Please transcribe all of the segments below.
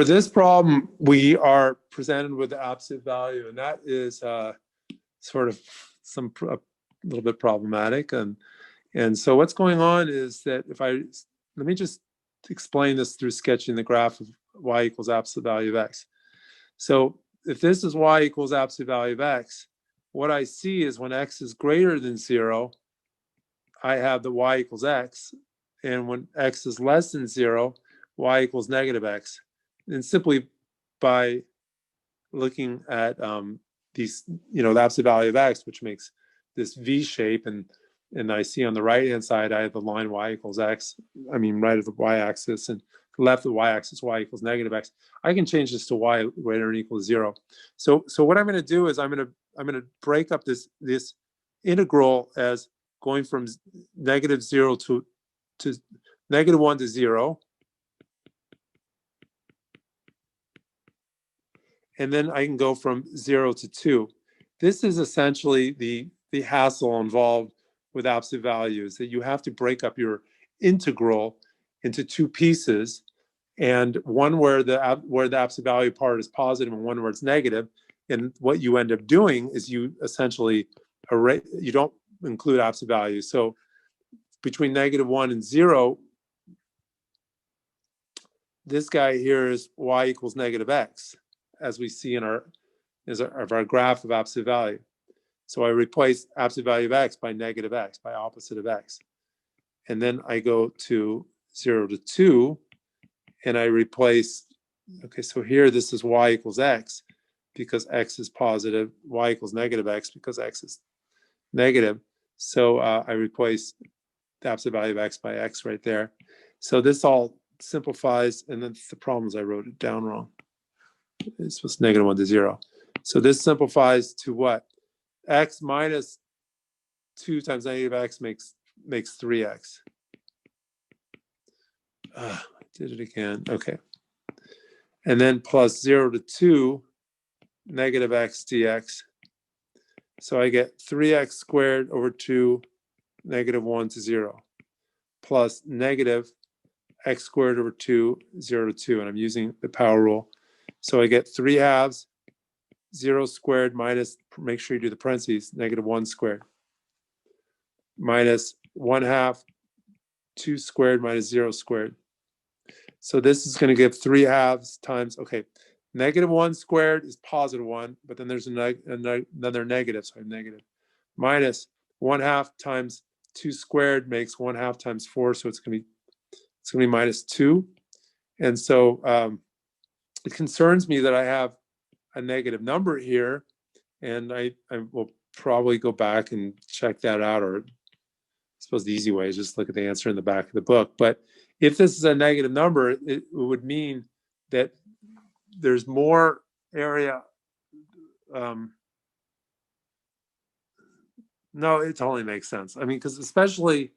For this problem, we are presented with the absolute value, and that is sort of a little bit problematic. And so what's going on is that let me just explain this through sketching the graph of y equals absolute value of x. So if this is y equals absolute value of x, what I see is when x is greater than 0, I have the y equals x. And when x is less than 0, y equals negative x. And simply by looking at these, the absolute value of x, which makes this V shape, and I see on the right-hand side, I have the line y equals x, right of the y-axis, and left of the y-axis, y equals negative x. I can change this to y greater than or equal to 0. So what I'm going to do is I'm going to break up this integral as going from negative 0 to negative 1 to 0. And then I can go from 0 to 2. This is essentially the hassle involved with absolute values, that you have to break up your integral into two pieces, and one where the absolute value part is positive and one where it's negative. And what you end up doing is you essentially you don't include absolute values. So between negative 1 and 0, this guy here is y equals negative x, as we see in our graph of absolute value. So I replace absolute value of x by negative x, by opposite of x. And then I go to 0 to 2, and I replace, okay, so here this is y equals x because x is positive, y equals negative x because x is negative. So I replace the absolute value of x by x right there. So this all simplifies, and then the problem is I wrote it down wrong. It's supposed to negative 1 to 0. So this simplifies to what? X minus 2 times negative x makes 3x. I did it again. Okay. And then plus 0 to 2, negative x dx. So I get 3x squared over 2, negative 1 to 0, plus negative x squared over 2, 0 to 2. And I'm using the power rule. So I get 3 halves, 0 squared minus, make sure you do the parentheses, negative 1 squared, minus 1 half, 2 squared minus 0 squared. So this is going to give 3 halves times, okay, negative 1 squared is positive 1, but then there's another negative, so I have negative, minus 1 half times 2 squared makes 1 half times 4, so it's going to be minus 2. And so it concerns me that I have a negative number here, and I will probably go back and check that out, or I suppose the easy way is just look at the answer in the back of the book. But if this is a negative number, it would mean that there's more area. No, it totally makes sense. Because especially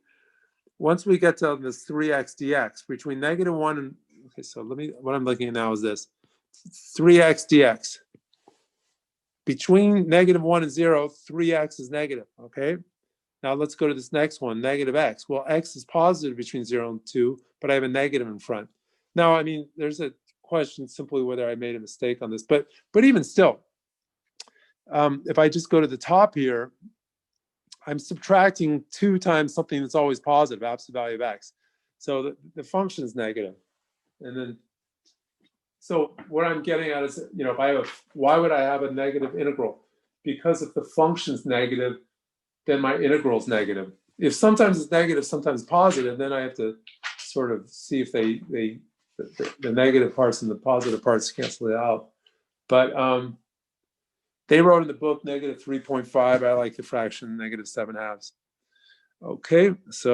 once we get to this 3x dx, between negative 1 and, okay, so what I'm looking at now is this, 3x dx. Between negative 1 and 0, 3x is negative, okay? Now let's go to this next one, negative x. Well, x is positive between 0 and 2, but I have a negative in front. Now, there's a question simply whether I made a mistake on this, but even still, if I just go to the top here, I'm subtracting 2 times something that's always positive, absolute value of x. So the function is negative. And then, so what I'm getting at is, why would I have a negative integral? Because if the function's negative, then my integral is negative. If sometimes it's negative, sometimes positive, then I have to sort of see if the negative parts and the positive parts cancel it out. But they wrote in the book negative 3.5. I like the fraction negative 7 halves. Okay, so